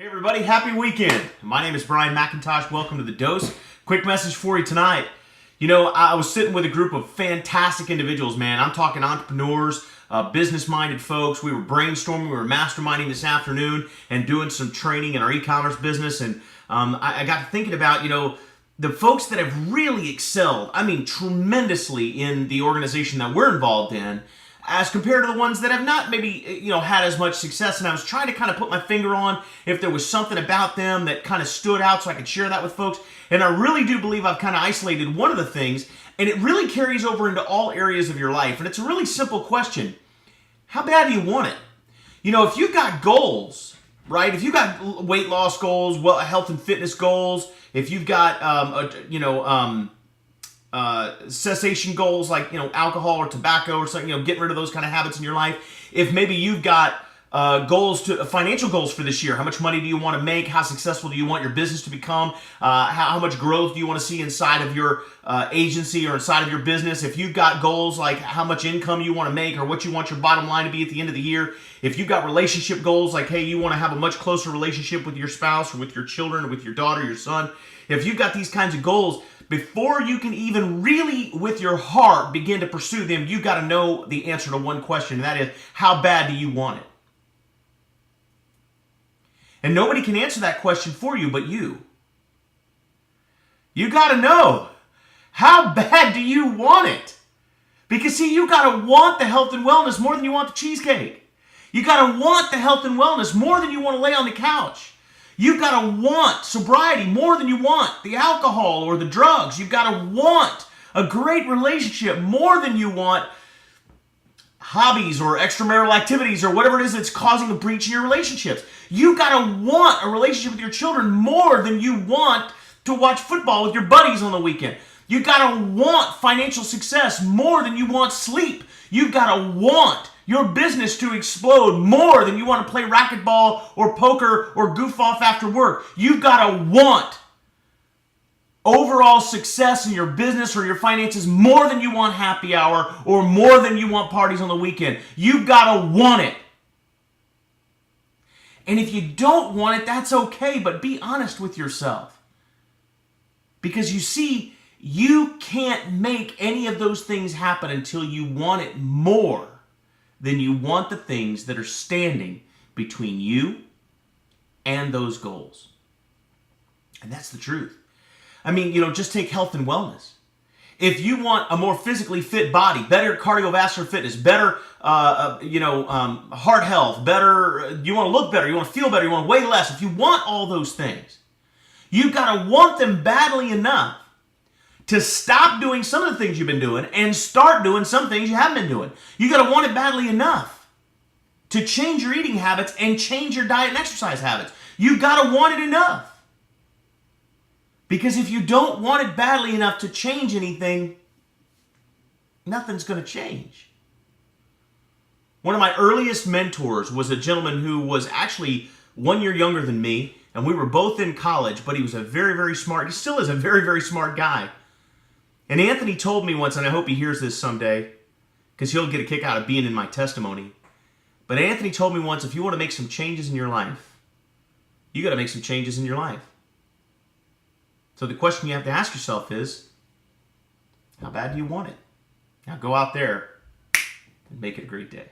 Hey everybody, happy weekend. My name is Brian McIntosh. Welcome to The Dose. Quick message for you tonight. You know, I was sitting with a group of fantastic individuals, man. I'm talking entrepreneurs, business-minded folks. We were brainstorming, we were masterminding this afternoon and doing some training in our e-commerce business. And I got to thinking about, the folks that have really excelled, I mean, tremendously in the organization that we're involved in, as compared to the ones that have not maybe, had as much success. And I was trying to kind of put my finger on if there was something about them that kind of stood out so I could share that with folks. And I really do believe I've kind of isolated one of the things, and it really carries over into all areas of your life. And it's a really simple question. How bad do you want it? If you've got goals, right? If you've got weight loss goals, health and fitness goals, if you've got, cessation goals like alcohol or tobacco or something, getting rid of those kind of habits in your life. If maybe you've got financial goals for this year, how much money do you want to make? How successful do you want your business to become? How much growth do you want to see inside of your agency or inside of your business? If you've got goals like how much income you want to make or what you want your bottom line to be at the end of the year, if you've got relationship goals like, hey, you want to have a much closer relationship with your spouse or with your children or with your daughter, your son, if you've got these kinds of goals, before you can even really, with your heart, begin to pursue them, you've got to know the answer to one question, and that is, how bad do you want it? And nobody can answer that question for you but you. You got to know, how bad do you want it? Because, see, you got to want the health and wellness more than you want the cheesecake. You got to want the health and wellness more than you want to lay on the couch. You've got to want sobriety more than you want the alcohol or the drugs. You've got to want a great relationship more than you want hobbies or extramarital activities or whatever it is that's causing a breach in your relationships. You've got to want a relationship with your children more than you want to watch football with your buddies on the weekend. You've got to want financial success more than you want sleep. You've got to want your business to explode more than you want to play racquetball or poker or goof off after work. You've got to want overall success in your business or your finances more than you want happy hour or more than you want parties on the weekend. You've got to want it. And if you don't want it, that's okay, but be honest with yourself. Because you see, you can't make any of those things happen until you want it more than you want the things that are standing between you and those goals. And that's the truth. I mean, just take health and wellness. If you want a more physically fit body, better cardiovascular fitness, better, heart health, better, you want to look better, you want to feel better, you want to weigh less. If you want all those things, you've got to want them badly enough to stop doing some of the things you've been doing and start doing some things you haven't been doing. You got to want it badly enough to change your eating habits and change your diet and exercise habits. You got to want it enough. Because if you don't want it badly enough to change anything, nothing's going to change. One of my earliest mentors was a gentleman who was actually 1 year younger than me, and we were both in college, but he was a very, very smart, he still is a very, very smart guy. And Anthony told me once, and I hope he hears this someday, because he'll get a kick out of being in my testimony. But Anthony told me once, if you want to make some changes in your life, you got to make some changes in your life. So the question you have to ask yourself is, how bad do you want it? Now go out there and make it a great day.